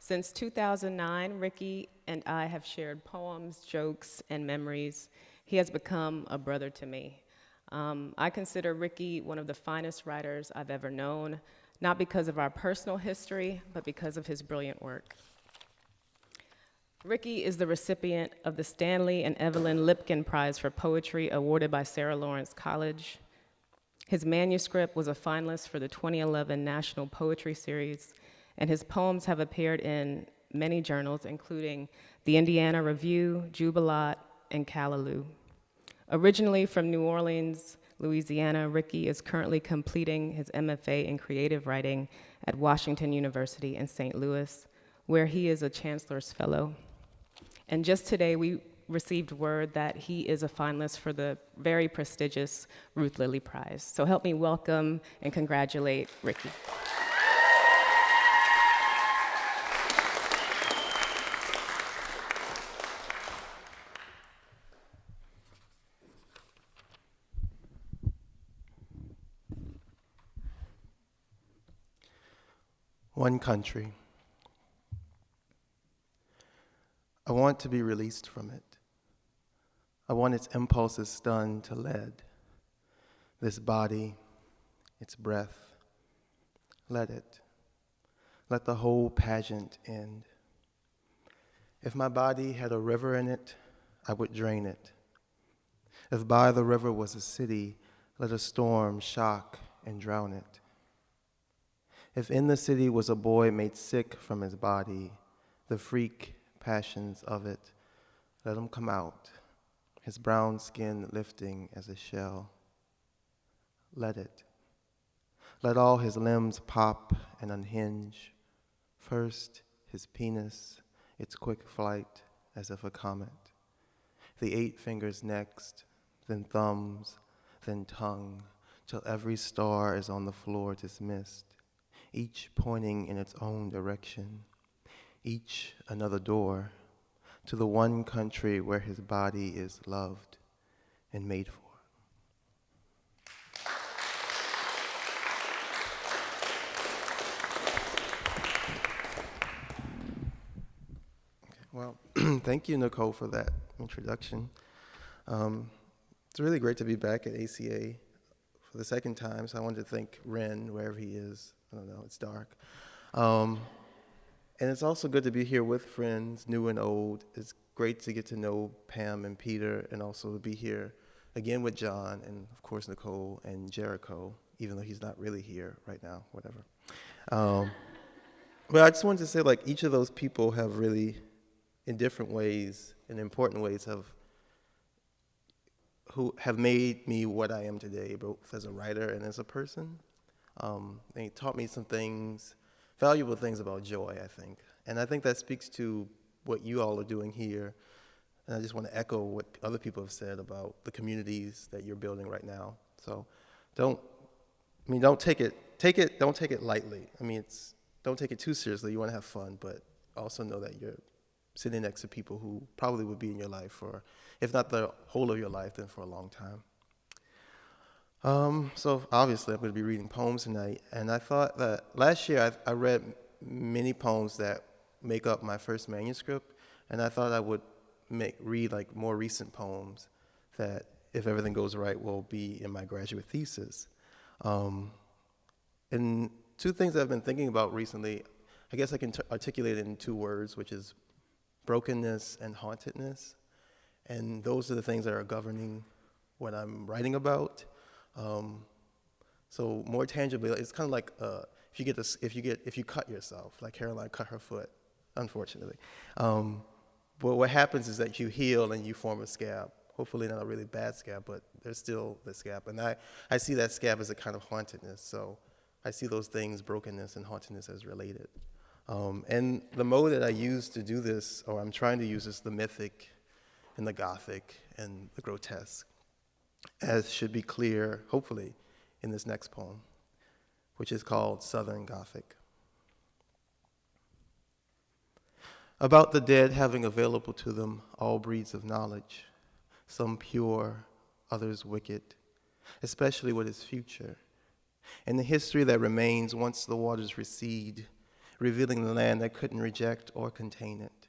Since 2009, Rickey and I have shared poems, jokes, and memories. He has become a brother to me. I consider Rickey one of the finest writers I've ever known, not because of our personal history, but because of his brilliant work. Rickey is the recipient of the Stanley and Evelyn Lipkin Prize for Poetry awarded by Sarah Lawrence College. His manuscript was a finalist for the 2011 National Poetry Series, and his poems have appeared in many journals, including the Indiana Review, Jubilat, and Callaloo. Originally from New Orleans, Louisiana, Rickey is currently completing his MFA in creative writing at Washington University in St. Louis, where he is a Chancellor's Fellow. And just today, we received word that he is a finalist for the very prestigious Ruth Lilly Prize. So help me welcome and congratulate Rickey. One country. I want to be released from it. I want its impulses stunned to lead. This body, its breath, let it. Let the whole pageant end. If my body had a river in it, I would drain it. If by the river was a city, let a storm shock and drown it. If in the city was a boy made sick from his body, the freak passions of it, let him come out, his brown skin lifting as a shell. Let it. Let all his limbs pop and unhinge. First, his penis, its quick flight as if a comet. The 8 fingers next, then thumbs, then tongue, till every star is on the floor dismissed, each pointing in its own direction, each another door to the one country where his body is loved and made for. Well, thank you, Nicole, for that introduction. It's really great to be back at ACA for the second time, so I wanted to thank Ren, wherever he is. I don't know, it's dark. And it's also good to be here with friends, new and old. It's great to get to know Pam and Peter, and also to be here again with John, and of course Nicole and Jericho, even though he's not really here right now, whatever. But I just wanted to say, like, each of those people have really, in different ways, in important ways, who have made me what I am today, both as a writer and as a person. They taught me some things, valuable things about joy, I think. And I think that speaks to what you all are doing here. And I just want to echo what other people have said about the communities that you're building right now. So don't take it lightly. Don't take it too seriously. You want to have fun, but also know that you're sitting next to people who probably would be in your life for, if not the whole of your life, then for a long time. So obviously I'm going to be reading poems tonight, and I thought that last year I read many poems that make up my first manuscript, and I thought I would read like more recent poems that, if everything goes right, will be in my graduate thesis. And 2 things I've been thinking about recently, I guess I can articulate it in 2 words, which is brokenness and hauntedness. And those are the things that are governing what I'm writing about. So more tangibly, it's kind of like if you cut yourself, like Caroline cut her foot, unfortunately. But what happens is that you heal and you form a scab. Hopefully not a really bad scab, but there's still the scab. And I see that scab as a kind of hauntedness. So I see those things, brokenness and hauntedness, as related. And the mode that I use to do this, or I'm trying to use, is the mythic and the gothic and the grotesque, as should be clear, hopefully, in this next poem, which is called Southern Gothic. About the dead having available to them all breeds of knowledge, some pure, others wicked, especially what is future, and the history that remains once the waters recede, revealing the land that couldn't reject or contain it.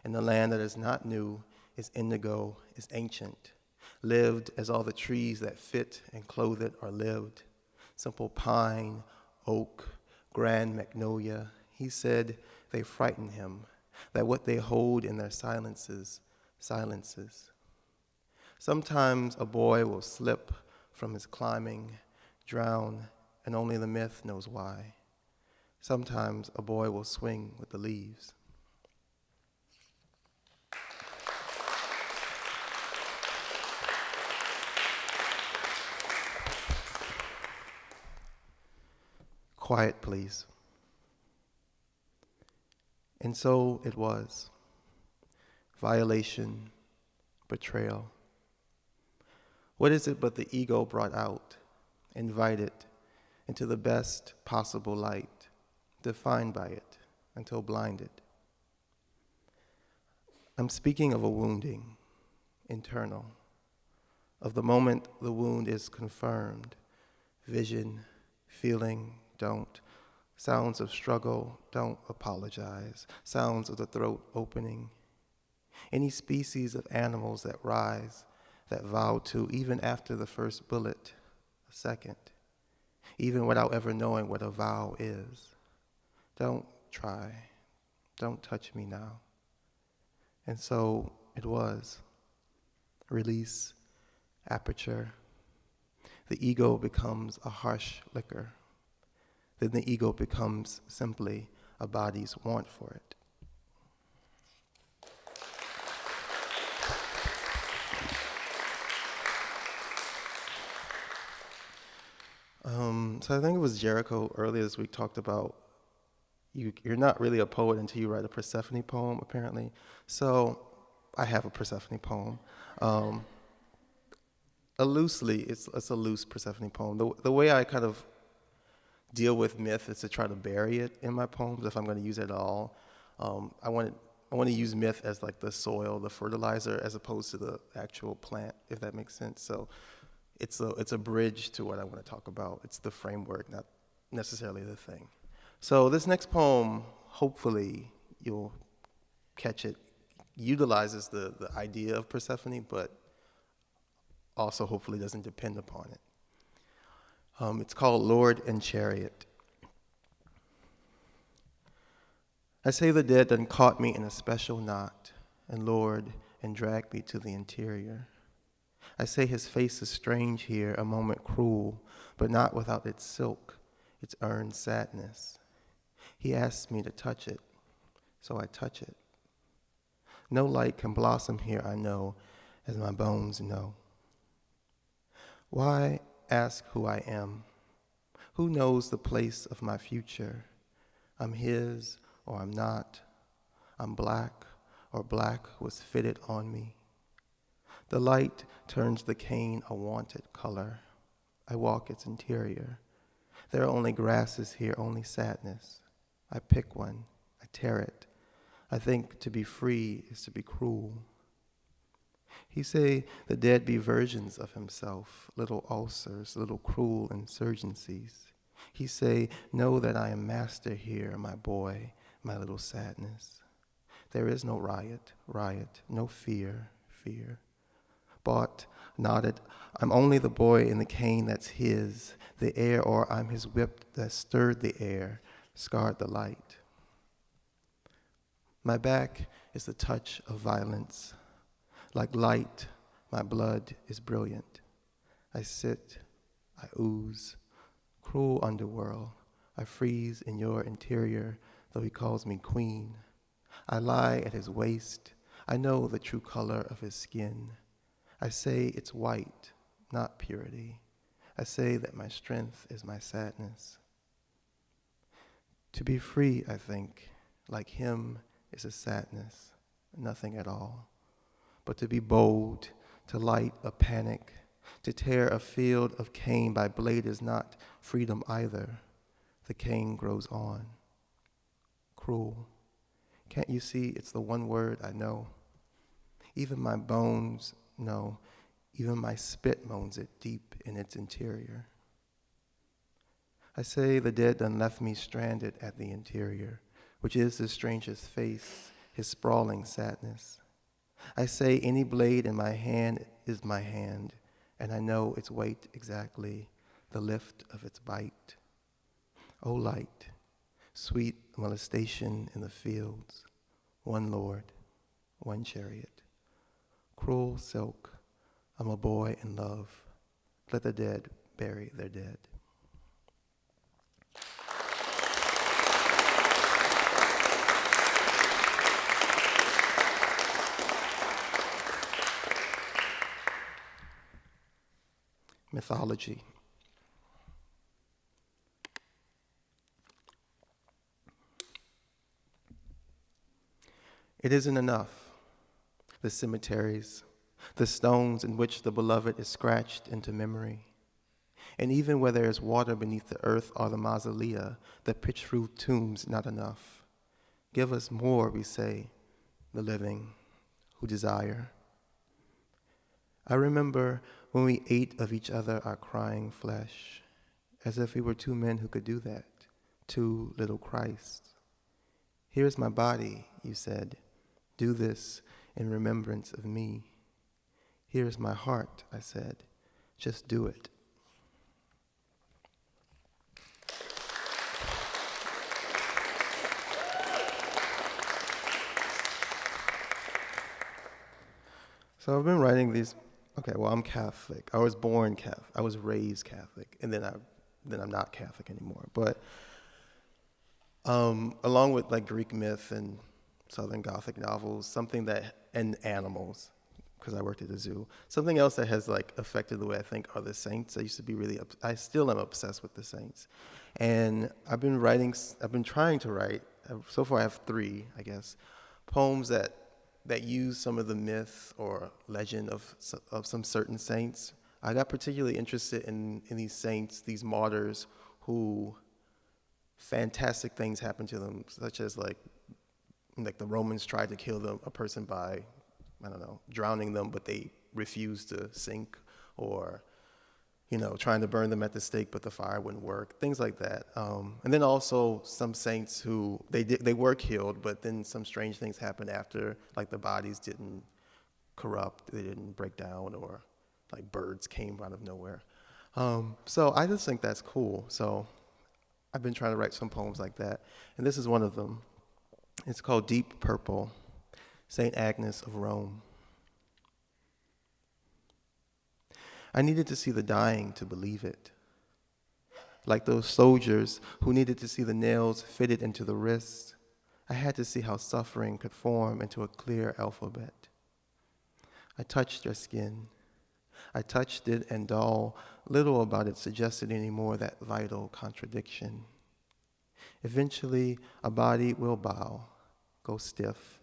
And the land that is not new, is indigo, is ancient, lived as all the trees that fit and clothe it are lived. Simple pine, oak, grand magnolia. He said they frighten him, that what they hold in their silences, silences. Sometimes a boy will slip from his climbing, drown, and only the myth knows why. Sometimes a boy will swing with the leaves. Quiet, please. And so it was. Violation, betrayal. What is it but the ego brought out, invited into the best possible light, defined by it until blinded? I'm speaking of a wounding, internal, of the moment the wound is confirmed, vision, feeling, don't, sounds of struggle, don't apologize, sounds of the throat opening. Any species of animals that rise, that vow to, even after the first bullet, a second, even without ever knowing what a vow is. Don't try, don't touch me now. And so it was. Release, aperture. The ego becomes a harsh liquor. Then the ego becomes simply a body's want for it. So I think it was Jericho earlier this week talked about you're not really a poet until you write a Persephone poem, apparently. So I have a Persephone poem. It's a loose Persephone poem. The way I kind of deal with myth is to try to bury it in my poems if I'm going to use it at all. I want to use myth as like the soil, the fertilizer, as opposed to the actual plant, if that makes sense. So it's a bridge to what I want to talk about. It's the framework, not necessarily the thing. So this next poem, hopefully you'll catch it, utilizes the idea of Persephone, but also hopefully doesn't depend upon it. It's called Lord and Chariot. I say the dead done caught me in a special knot, and lured and dragged me to the interior. I say his face is strange here, a moment cruel, but not without its silk, its earned sadness. He asks me to touch it, so I touch it. No light can blossom here, I know, as my bones know. Why ask who I am? Who knows the place of my future? I'm his or I'm not. I'm black or black was fitted on me. The light turns the cane a wanted color. I walk its interior. There are only grasses here, only sadness. I pick one, I tear it. I think to be free is to be cruel. He say the dead be versions of himself, little ulcers, little cruel insurgencies. He say, know that I am master here, my boy, my little sadness. There is no riot, no fear. Bought, nodded, I'm only the boy in the cane that's his, the air, or I'm his whip that stirred the air, scarred the light. My back is the touch of violence. Like light, my blood is brilliant. I sit, I ooze, cruel underworld. I freeze in your interior, though he calls me queen. I lie at his waist. I know the true color of his skin. I say it's white, not purity. I say that my strength is my sadness. To be free, I think, like him, is a sadness, nothing at all. But to be bold, to light a panic, to tear a field of cane by blade is not freedom either. The cane grows on. Cruel. Can't you see it's the one word I know? Even my bones know, even my spit moans it deep in its interior. I say the dead done left me stranded at the interior. which is the stranger's face, his sprawling sadness. I say any blade in my hand is my hand, and I know its weight exactly, the lift of its bite. O light, sweet molestation in the fields, one Lord, one chariot. Cruel silk, I'm a boy in love. Let the dead bury their dead. Mythology. It isn't enough. The cemeteries, the stones in which the beloved is scratched into memory. And even where there is water beneath the earth or the mausolea, the pitch-roof tombs not enough. Give us more, we say, the living who desire. I remember when we ate of each other our crying flesh, as if we were two men who could do that, two little Christs. Here is my body, you said. Do this in remembrance of me. Here is my heart, I said. Just do it. So I've been writing these. Okay, well, I'm Catholic. I was born Catholic. I was raised Catholic, and then I'm not Catholic anymore. But along with like Greek myth and Southern Gothic novels, something that, and animals, because I worked at the zoo. Something else that has like affected the way I think are the saints. I used to be I still am obsessed with the saints. And I've been trying to write, so far I have 3, I guess, poems that use some of the myth or legend of some certain saints. I got particularly interested in these saints, these martyrs who fantastic things happened to them, such as like the Romans tried to kill a person by, I don't know, drowning them, but they refused to sink, or, trying to burn them at the stake, but the fire wouldn't work, things like that. And then also some saints who, they were killed, but then some strange things happened after, like the bodies didn't corrupt, they didn't break down, or like birds came out of nowhere. So I just think that's cool. So I've been trying to write some poems like that, and this is one of them. It's called Deep Purple, St. Agnes of Rome. I needed to see the dying to believe it. Like those soldiers who needed to see the nails fitted into the wrists, I had to see how suffering could form into a clear alphabet. I touched your skin. I touched it, and all little about it suggested anymore that vital contradiction. Eventually, a body will bow, go stiff,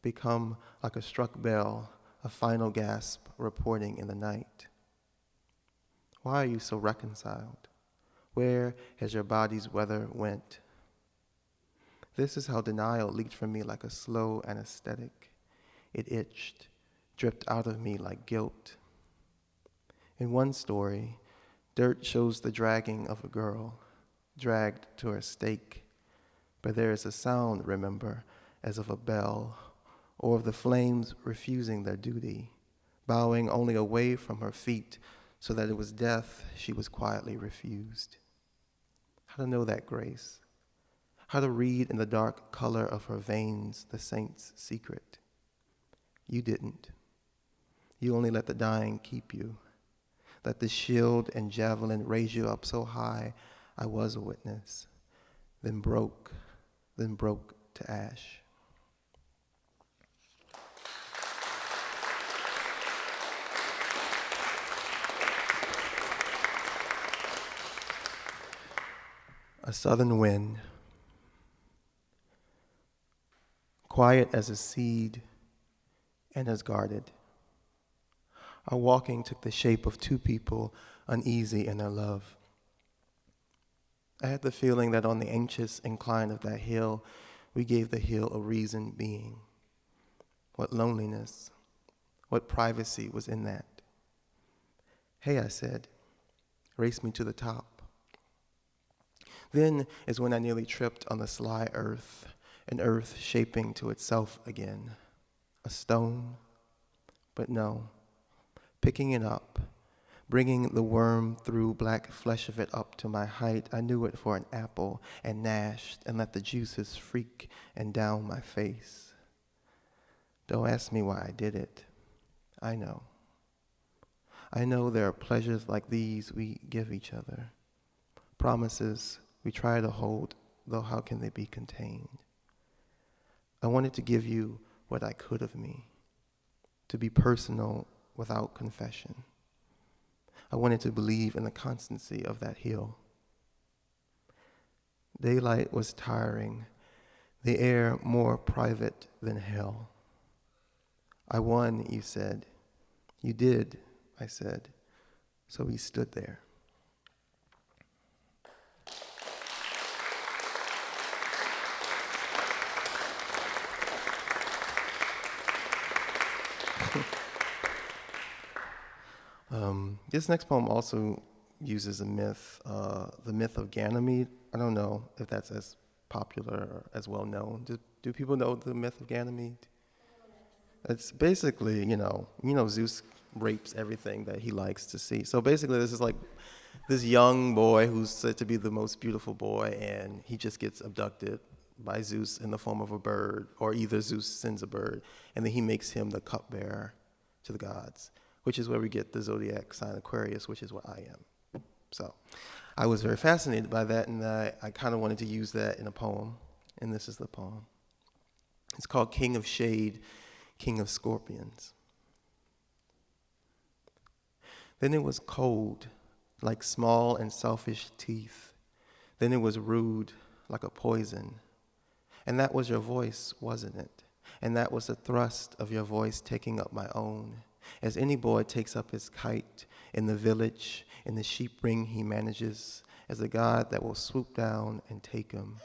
become like a struck bell, a final gasp reporting in the night. Why are you so reconciled? Where has your body's weather went? This is how denial leaked from me like a slow anesthetic. It itched, dripped out of me like guilt. In one story, dirt shows the dragging of a girl, dragged to her stake, but there is a sound, remember, as of a bell, or of the flames refusing their duty, bowing only away from her feet, so that it was death she was quietly refused. How to know that grace? How to read in the dark color of her veins the saint's secret? You didn't. You only let the dying keep you. Let the shield and javelin raise you up so high I was a witness, then broke to ash. A southern wind, quiet as a seed and as guarded. Our walking took the shape of 2 people uneasy in their love. I had the feeling that on the anxious incline of that hill, we gave the hill a reasoned being. What loneliness, what privacy was in that? Hey, I said, race me to the top. Then is when I nearly tripped on the sly earth, an earth shaping to itself again, a stone, but no, picking it up, bringing the worm through black flesh of it up to my height. I knew it for an apple and gnashed and let the juices freak and down my face. Don't ask me why I did it. I know. I know there are pleasures like these we give each other, promises we try to hold, though how can they be contained? I wanted to give you what I could of me, to be personal without confession. I wanted to believe in the constancy of that hill. Daylight was tiring, the air more private than hell. I won, you said. You did, I said. So we stood there. This next poem also uses a myth, the myth of Ganymede. I don't know if that's as popular or as well known. Do people know the myth of Ganymede? It's basically, you know, Zeus rapes everything that he likes to see. So basically, this is like this young boy who's said to be the most beautiful boy, and he just gets abducted by Zeus in the form of a bird, or either Zeus sends a bird, and then he makes him the cupbearer to the gods, which is where we get the zodiac sign Aquarius, which is what I am. So I was very fascinated by that, and I kind of wanted to use that in a poem, and this is the poem. It's called King of Shade, King of Scorpions. Then it was cold, like small and selfish teeth. Then it was rude, like a poison. And that was your voice, wasn't it? And that was the thrust of your voice taking up my own, as any boy takes up his kite in the village, in the sheep ring he manages, as a god that will swoop down and take him.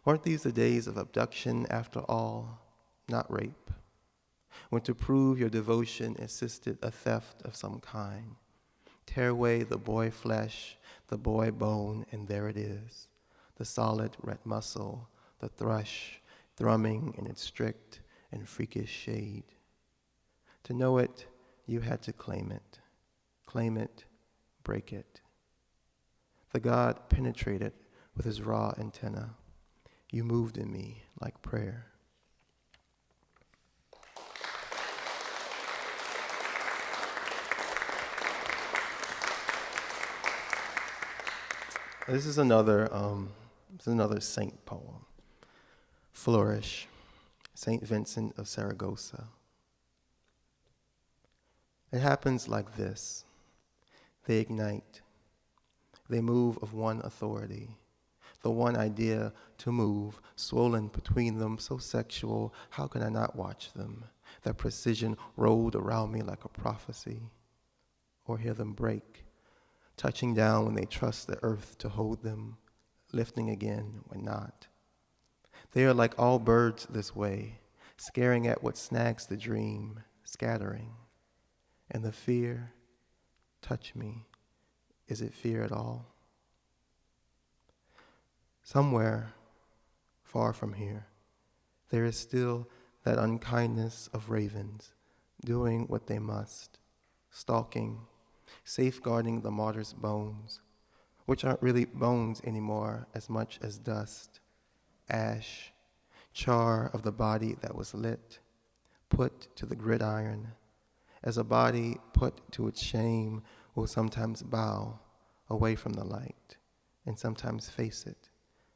Weren't these the days of abduction after all, not rape? When to prove your devotion assisted a theft of some kind. Tear away the boy flesh, the boy bone, and there it is, the solid red muscle, the thrush, thrumming in its strict and freakish shade. To know it, you had to claim it, break it. The god penetrated with his raw antenna. You moved in me like prayer. This is another saint poem. Flourish, Saint Vincent of Saragossa. It happens like this. They ignite. They move of one authority. The one idea to move, swollen between them, so sexual, how can I not watch them? Their precision rolled around me like a prophecy. Or hear them break, touching down when they trust the earth to hold them, lifting again when not. They are like all birds this way, scaring at what snags the dream, scattering. And the fear, touch me, is it fear at all? Somewhere, far from here, there is still that unkindness of ravens, doing what they must, stalking, safeguarding the martyr's bones, which aren't really bones anymore as much as dust, ash, char of the body that was lit, put to the gridiron, as a body put to its shame will sometimes bow away from the light and sometimes face it,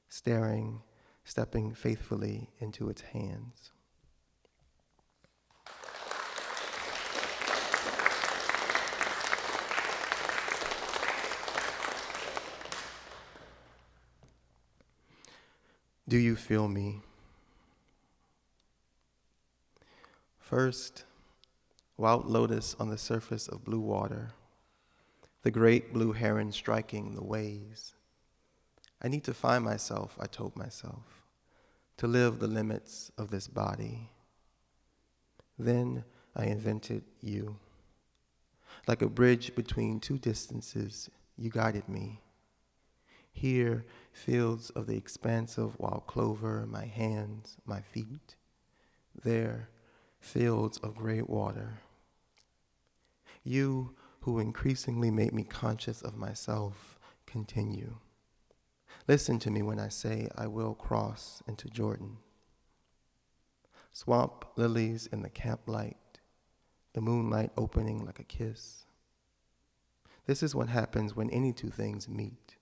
staring, stepping faithfully into its hands. Do you feel me? First, wild lotus on the surface of blue water, the great blue heron striking the waves. I need to find myself, I told myself, to live the limits of this body. Then I invented you. Like a bridge between two distances, you guided me. Here, fields of the expansive wild clover, my hands, my feet. There, fields of great water. You, who increasingly made me conscious of myself, continue. Listen to me when I say I will cross into Jordan. Swamp lilies in the camp light, the moonlight opening like a kiss. This is what happens when any two things meet.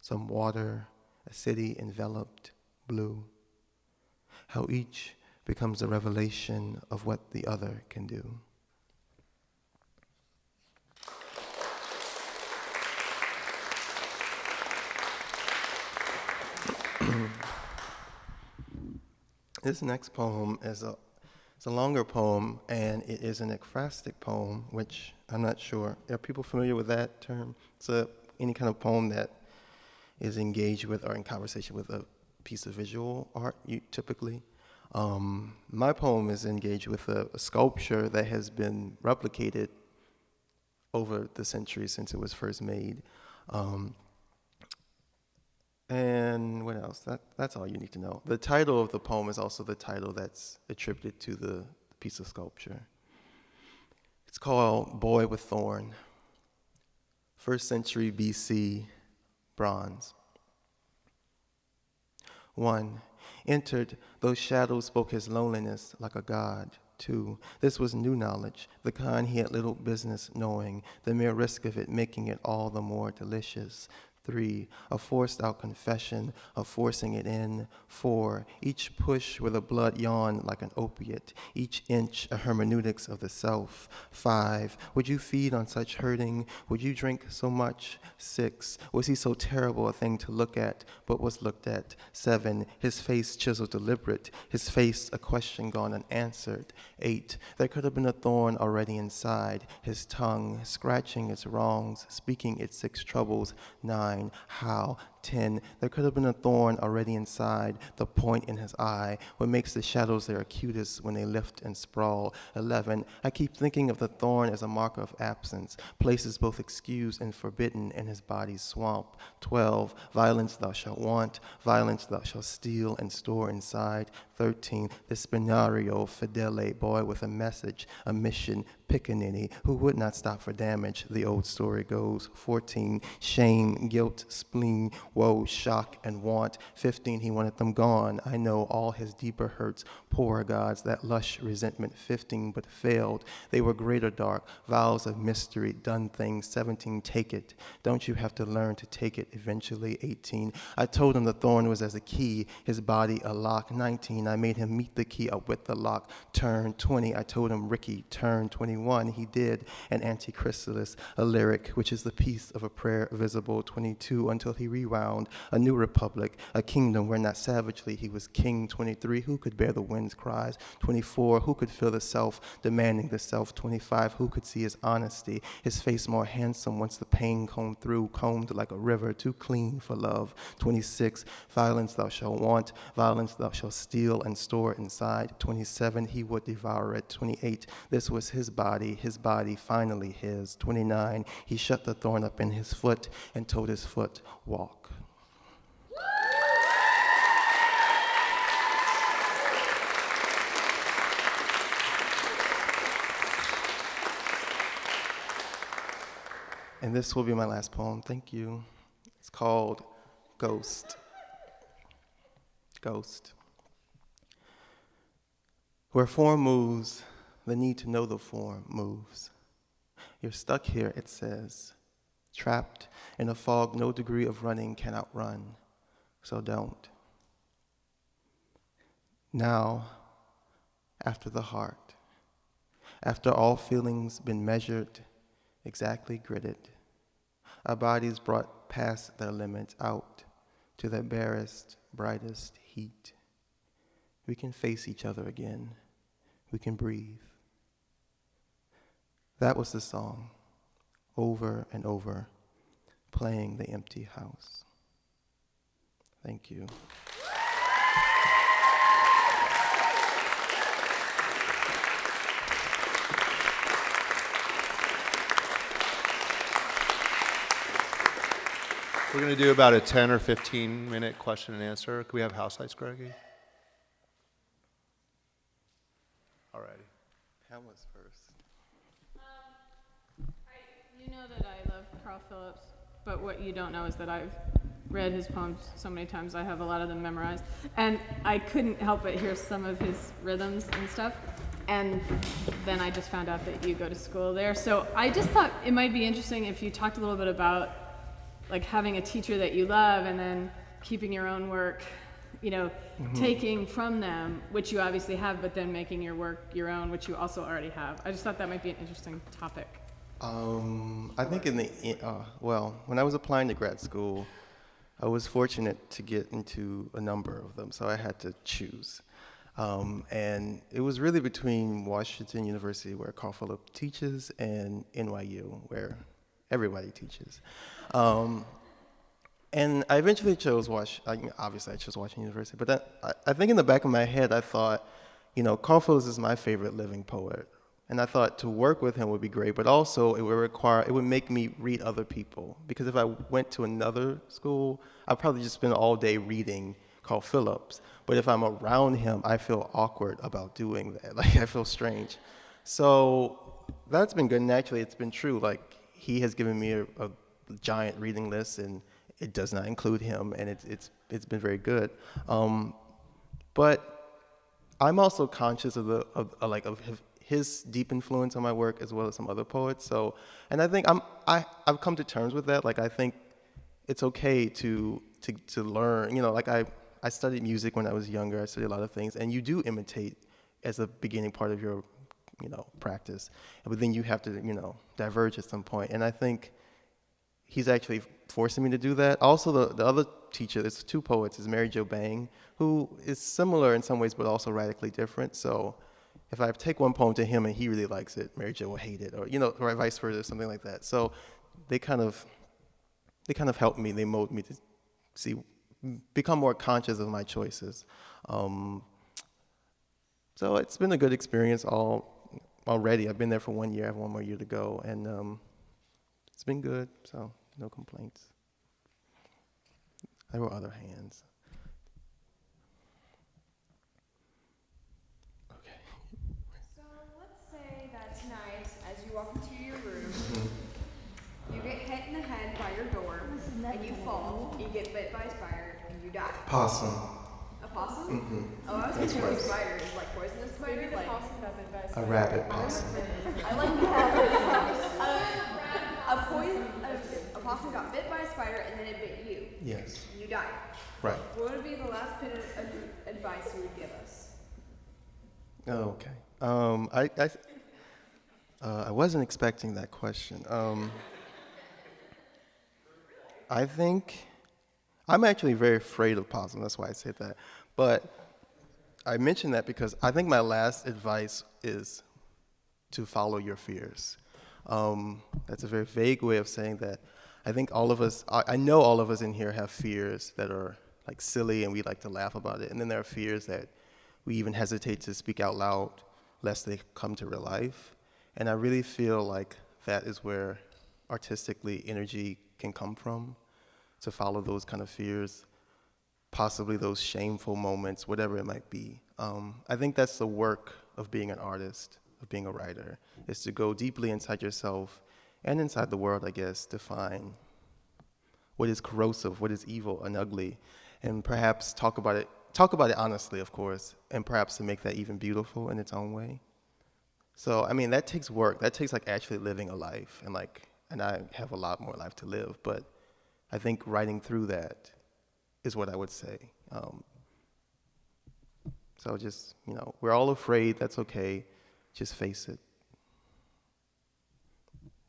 Some water, a city enveloped, blue. How each becomes a revelation of what the other can do. This next poem is a longer poem, and it is an ekphrastic poem, which I'm not sure. Are people familiar with that term? It's any kind of poem that is engaged with or in conversation with a piece of visual art, typically. My poem is engaged with a sculpture that has been replicated over the centuries since it was first made. And what else? That's all you need to know. The title of the poem is also the title that's attributed to the piece of sculpture. It's called Boy with Thorn, 1st century BC, bronze. 1. Entered, those shadows spoke his loneliness like a god. 2. This was new knowledge, the kind he had little business knowing, the mere risk of it making it all the more delicious. 3. A forced out confession of forcing it in. 4. Each push where the blood yawned like an opiate, each inch a hermeneutics of the self. 5. Would you feed on such hurting? Would you drink so much? 6. Was he so terrible a thing to look at, but was looked at? 7. His face chiseled deliberate, his face a question gone unanswered. 8. There could have been a thorn already inside, his tongue scratching its wrongs, speaking its 6 troubles. 9. How? 10. There could have been a thorn already inside, the point in his eye, what makes the shadows their acutest when they lift and sprawl. 11. I keep thinking of the thorn as a marker of absence, places both excused and forbidden in his body's swamp. 12. Violence thou shalt want, violence thou shalt steal and store inside. 13. The spinario fidele, boy with a message, a mission, pickaninny, who would not stop for damage, the old story goes. 14. Shame, guilt, spleen, woe, shock, and want. 15. He wanted them gone. I know all his deeper hurts, poor gods, that lush resentment. 15. But failed. They were greater dark, vows of mystery, done things. 17. Take it. Don't you have to learn to take it eventually? 18. I told him the thorn was as a key, his body a lock. 19. I made him meet the key up with the lock. Turn. 20. I told him, Rickey, turn. 21. He did. An antichrysalis, a lyric, which is the piece of a prayer visible. 22. Until he rewound, a new republic, a kingdom where not savagely he was king. 23. Who could bear the wind's cries? 24. Who could feel the self demanding the self? 25. Who could see his honesty, his face more handsome once the pain combed through, combed like a river, too clean for love? 26. Violence thou shalt want, violence thou shalt steal and store inside. 27. He would devour it. 28. This was his body finally his. 29. He shut the thorn up in his foot and told his foot, walk. And this will be my last poem. Thank you. It's called Ghost. Ghost. Where form moves, the need to know the form moves. You're stuck here, it says, trapped in a fog no degree of running can outrun, so don't. Now, after the heart, after all feelings been measured, exactly gridded, our bodies brought past their limits out to their barest, brightest heat. We can face each other again. We can breathe. That was the song, over and over, playing the empty house. Thank you. We're going to do about a 10 or 15 minute question and answer. Can we have house lights, Greggy? All righty. Pamela's first. You know that I love Carl Phillips, but what you don't know is that I've read his poems so many times. I have a lot of them memorized. And I couldn't help but hear some of his rhythms and stuff. And then I just found out that you go to school there. So I just thought it might be interesting if you talked a little bit about like having a teacher that you love and then keeping your own work, you know, taking from them, which you obviously have, but then making your work your own, which you also already have. I just thought that might be an interesting topic. I think when I was applying to grad school, I was fortunate to get into a number of them, so I had to choose. And it was really between Washington University, where Carl Phillips teaches, and NYU, where everybody teaches. And I eventually chose obviously I chose Washington University, but I think in the back of my head, I thought, you know, Carl Phillips is my favorite living poet. And I thought to work with him would be great, but also it would make me read other people. Because if I went to another school, I'd probably just spend all day reading Carl Phillips. But if I'm around him, I feel awkward about doing that. Like, I feel strange. So that's been good, and actually it's been true. Like, he has given me a giant reading list, and it does not include him, and it's been very good. But I'm also conscious of his deep influence on my work, as well as some other poets. So, and I think I've come to terms with that. Like, I think it's okay to learn. You know, like I studied music when I was younger. I studied a lot of things, and you do imitate as a beginning part of your, you know, practice. But then you have to, you know, diverge at some point. And I think he's actually forcing me to do that. Also, the other teacher, there's two poets, is Mary Jo Bang, who is similar in some ways, but also radically different. So if I take one poem to him and he really likes it, Mary Jo will hate it, or, you know, or vice versa, something like that. So they kind of helped me. They mold me to become more conscious of my choices. So it's been a good experience already. I've been there for 1 year. I have 1 more year to go, and it's been good. So no complaints. There were other hands. So let's say that tonight, as you walk into your room, you get hit in the head by your door, and you fall, you get bit by a spider, and you die. Possum. A possum? Oh, I was going to say spider. Is like poisonous spider? Maybe the Like possum got bit by a A spider. rabbit possum. I like a possum got bit by a spider, and then it bit you. Yes. And you died. Right. What would be the last bit of advice you would give us? Oh, okay. I wasn't expecting that question. I think I'm actually very afraid of possum. That's why I said that. But I mentioned that because I think my last advice is to follow your fears. That's a very vague way of saying that. I think all of us, I know all of us in here have fears that are like silly and we like to laugh about it. And then there are fears that we even hesitate to speak out loud lest they come to real life. And I really feel like that is where artistically energy can come from, to follow those kind of fears, possibly those shameful moments, whatever it might be. I think that's the work of being an artist, of being a writer, is to go deeply inside yourself and inside the world, I guess, to find what is corrosive, what is evil and ugly, and perhaps talk about it honestly, of course, and perhaps to make that even beautiful in its own way. So, I mean, that takes work. That takes like actually living a life, and I have a lot more life to live, but I think writing through that is what I would say. So just, you know, we're all afraid, that's okay, just face it.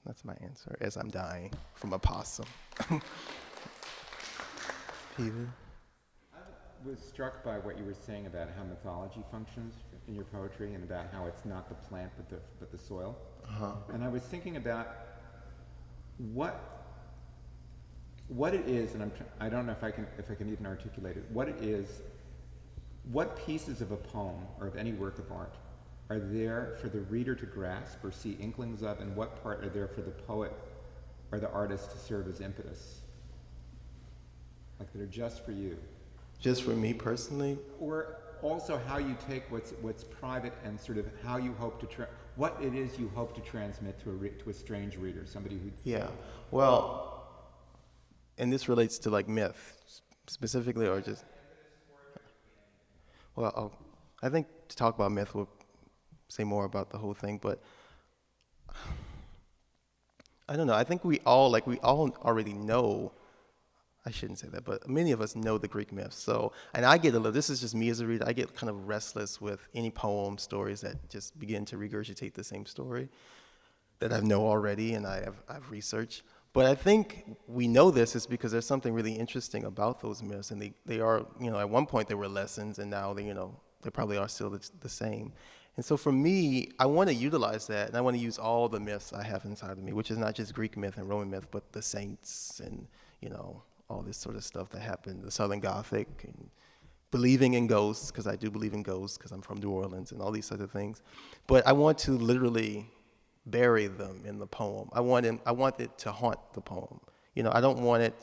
That's my answer, as I'm dying from a possum. Peter? I was struck by what you were saying about how mythology functions in your poetry and about how it's not the plant but the soil. Uh-huh. And I was thinking about what it is, and I don't know if I can even articulate it. What it is, what pieces of a poem or of any work of art are there for the reader to grasp or see inklings of, and what part are there for the poet or the artist to serve as impetus? like that are just for you? Just for me personally, Or also how you take what's private and sort of how you hope to what it is you hope to transmit to a strange reader, somebody who. yeah. Well, and this relates to like myth specifically, or just. Well, I think to talk about myth, we'll say more about the whole thing, but I don't know. I think we all already know. I shouldn't say that, but many of us know the Greek myths. So, and I get a little, this is just me as a reader, I get kind of restless with any poem stories that just begin to regurgitate the same story that I know already and I've researched. But I think we know this is because there's something really interesting about those myths, and they are, at one point they were lessons, and now they probably are still the same. And so for me, I want to utilize that, and I want to use all the myths I have inside of me, which is not just Greek myth and Roman myth, but the saints and, all this sort of stuff that happened, the Southern Gothic, and believing in ghosts, because I do believe in ghosts, because I'm from New Orleans, and all these other things. But I want to literally bury them in the poem. I want it to haunt the poem. I don't want it,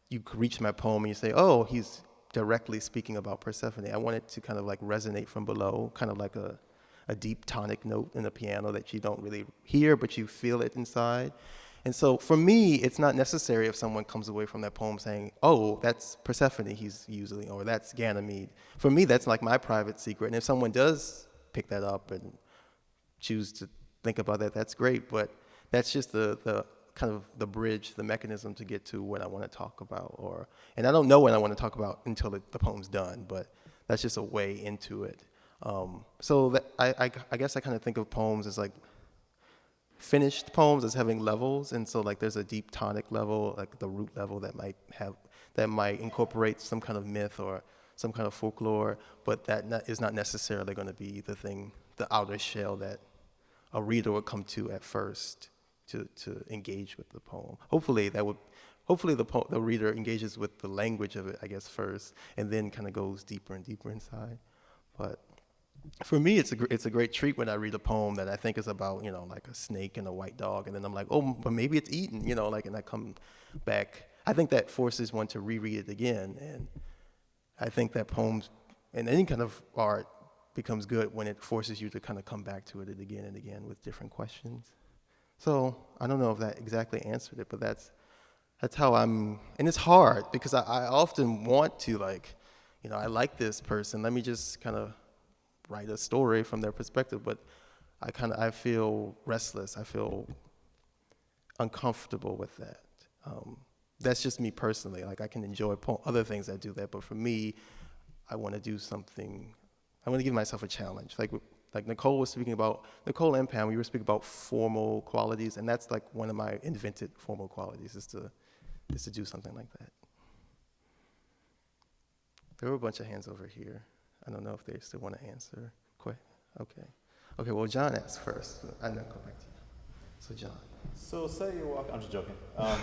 you could reach my poem and you say, oh, he's directly speaking about Persephone. I want it to kind of like resonate from below, kind of like a deep tonic note in the piano that you don't really hear, but you feel it inside. And so for me, it's not necessary if someone comes away from that poem saying, oh, that's Persephone he's usually, or that's Ganymede. For me, that's like my private secret. And if someone does pick that up and choose to think about that, that's great. But that's just the kind of the bridge, the mechanism to get to what I want to talk about. And I don't know what I want to talk about until the poem's done, but that's just a way into it. So that I guess I kind of think of poems as like finished poems as having levels, and so like there's a deep tonic level, like the root level that might incorporate some kind of myth or some kind of folklore, but that is not necessarily going to be the outer shell that a reader would come to at first to engage with the poem. Hopefully the reader engages with the language of it, I guess, first, and then kind of goes deeper and deeper inside. But for me, it's a great treat when I read a poem that I think is about, like a snake and a white dog, and then I'm like, oh, but maybe it's eaten, and I come back. I think that forces one to reread it again, and I think that poems and any kind of art becomes good when it forces you to kind of come back to it again and again with different questions. So I don't know if that exactly answered it, but that's how and it's hard because I often want to I like this person, let me just kind of write a story from their perspective, but I feel restless. I feel uncomfortable with that. That's just me personally. Like I can enjoy other things that do that, but for me, I want to do something. I want to give myself a challenge. Like Nicole was speaking about, Nicole and Pam, we were speaking about formal qualities, and that's like one of my invented formal qualities is to do something like that. There were a bunch of hands over here. I don't know if they still want to answer. Okay, well, John asked first. I'm going to go back to you. So, John. So, say you're walking, I'm just joking. Right.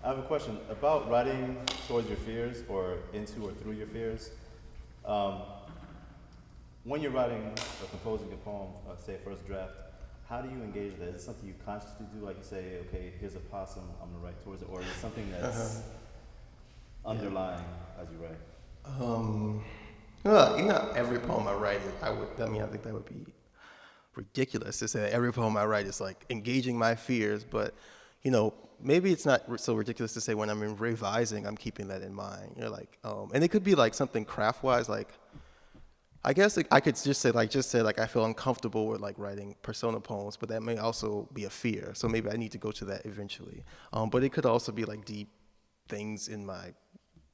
I have a question about writing towards your fears or into or through your fears. When you're writing or composing a poem, say first draft, how do you engage that? Is it something you consciously do, like you say, okay, here's a possum, I'm going to write towards it, or is it something that's underlying as you write? Not every poem I write, I think that would be ridiculous to say that every poem I write is like engaging my fears, but maybe it's not so ridiculous to say when I'm revising, I'm keeping that in mind. And it could be like something craft-wise, like I guess I could just say I feel uncomfortable with like writing persona poems, but that may also be a fear. So maybe I need to go to that eventually. But it could also be like deep things in my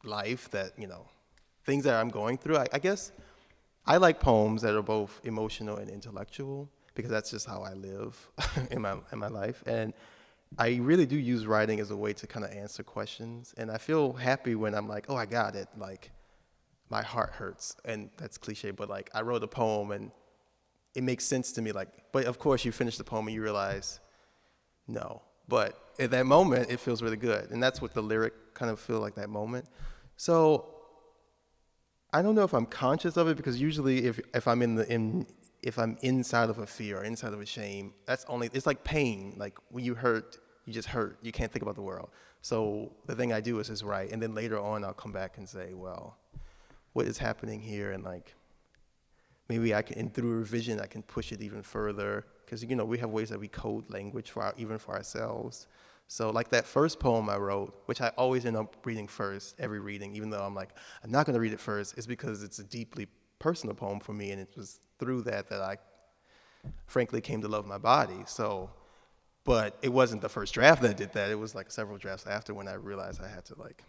life that things that I'm going through. I guess I like poems that are both emotional and intellectual because that's just how I live in my life. And I really do use writing as a way to kind of answer questions. And I feel happy when I'm like, oh, I got it. Like, my heart hurts. And that's cliche, but like, I wrote a poem and it makes sense to me. But of course, you finish the poem and you realize, no. But at that moment, it feels really good. And that's what the lyric kind of feel like that moment. So I don't know if I'm conscious of it because usually if I'm if I'm inside of a fear or inside of a shame, it's like pain. Like when you hurt, You just hurt. You can't think about the world. So the thing I do is just write, and then later on I'll come back and say, well, what is happening here? And like, maybe I can, and through revision, I can push it even further. Because, you know, we have ways that we code language even for ourselves. So like that first poem I wrote, which I always end up reading first, every reading, even though I'm like, I'm not going to read it first, is because it's a deeply personal poem for me, and it was through that I frankly came to love my body. So, but it wasn't the first draft that did that. It was like several drafts after when I realized I had to like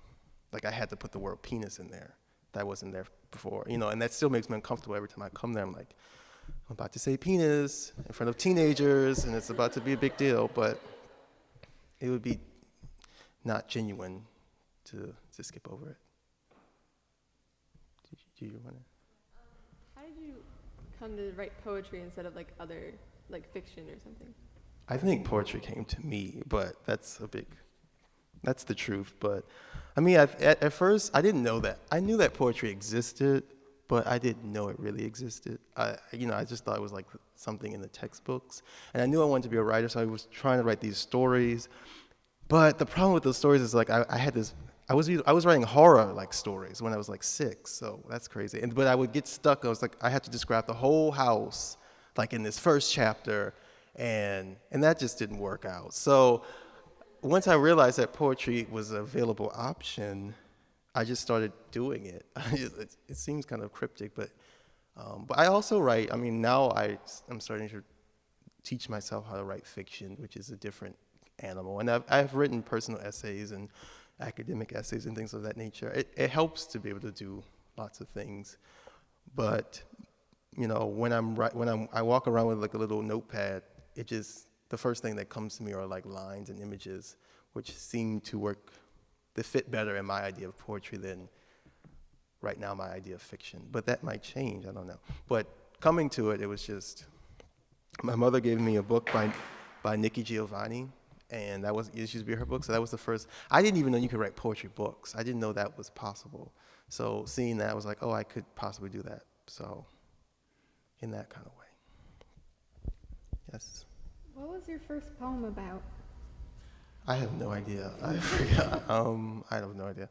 I had to put the word penis in there. That wasn't there before, you know, and that still makes me uncomfortable every time I come there. I'm like, I'm about to say penis in front of teenagers, and it's about to be a big deal, but it would be not genuine to skip over it. Do you want to? How did you come to write poetry instead of like other, like fiction or something? I think poetry came to me, but that's the truth. But I mean, at first, I didn't know that. I knew that poetry existed, but I didn't know it really existed. I just thought it was like something in the textbooks. And I knew I wanted to be a writer, so I was trying to write these stories. But the problem with those stories is like I was writing horror like stories when I was like 6, so that's crazy. But I would get stuck. I was like, I had to describe the whole house like in this first chapter, and that just didn't work out. So once I realized that poetry was an available option, I just started doing it. It seems kind of cryptic, but I also write. I mean, now I'm starting to teach myself how to write fiction, which is a different animal. And I've written personal essays and academic essays and things of that nature. It helps to be able to do lots of things, but you know, when I walk around with like a little notepad, the first thing that comes to me are like lines and images, which seem to work. They fit better in my idea of poetry than right now my idea of fiction. But that might change. I don't know. But coming to it, it was just my mother gave me a book by Nikki Giovanni. And it used to be her book, so that was the first. I didn't even know you could write poetry books. I didn't know that was possible. So seeing that, I was like, oh, I could possibly do that. So in that kind of way. Yes? What was your first poem about? I have no idea. I forgot. I have no idea.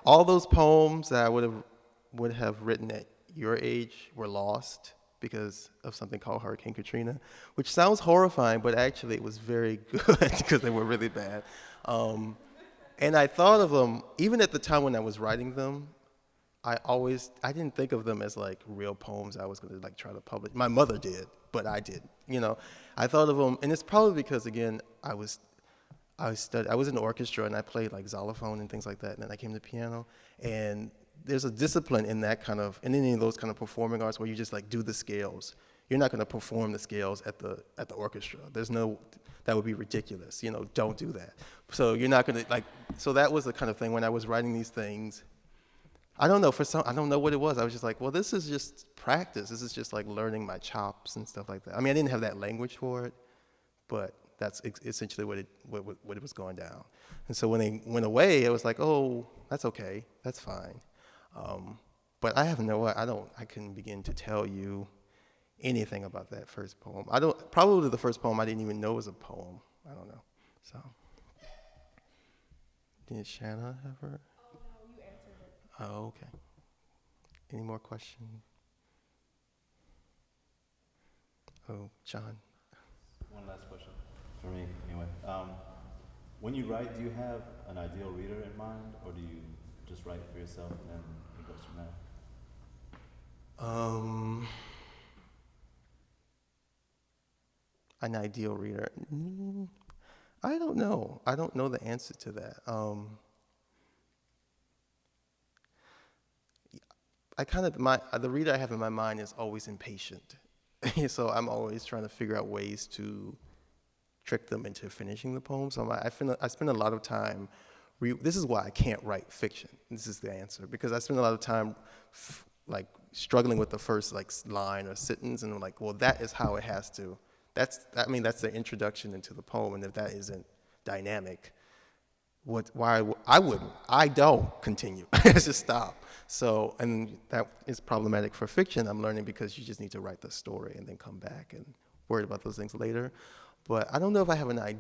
All those poems that I would have written at your age were lost because of something called Hurricane Katrina, which sounds horrifying, but actually it was very good because they were really bad. And I thought of them, even at the time when I was writing them, I didn't think of them as like real poems I was gonna like try to publish. My mother did, but I didn't, you know. I thought of them, and it's probably because, again, I was in the orchestra and I played like xylophone and things like that, and then I came to piano, and there's a discipline in that kind of, in any of those kind of performing arts where you just like do the scales. You're not gonna perform the scales at the orchestra. That would be ridiculous, you know, don't do that. So you're not gonna so that was the kind of thing when I was writing these things. I don't know what it was. I was just like, well, this is just practice. This is just like learning my chops and stuff like that. I mean, I didn't have that language for it, but that's essentially what it was going down. And so when they went away, it was like, oh, that's okay, that's fine. But I couldn't begin to tell you anything about that first poem. Probably the first poem I didn't even know was a poem. I don't know. So, did Shanna have her? Oh, no, you answered it. Oh, okay. Any more questions? Oh, John. One last question for me, anyway. When you write, do you have an ideal reader in mind, or do you just write for yourself and then it goes from there? An ideal reader? I don't know. I don't know the answer to that. The reader I have in my mind is always impatient. So I'm always trying to figure out ways to trick them into finishing the poem. So I spend a lot of time, this is why I can't write fiction. This is the answer, because I spend a lot of time struggling with the first line or sentence, and I'm like, well, that is how it has to. That's the introduction into the poem, and if that isn't dynamic, I don't continue. It's just stop. So, and that is problematic for fiction, I'm learning, because you just need to write the story and then come back and worry about those things later. But I don't know if I have an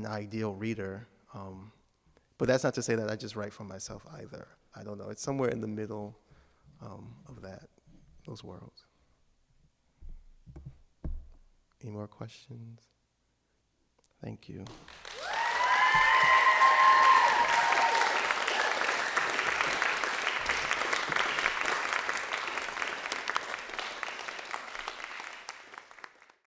ideal reader. But that's not to say that I just write for myself either. I don't know. It's somewhere in the middle of those worlds. Any more questions? Thank you.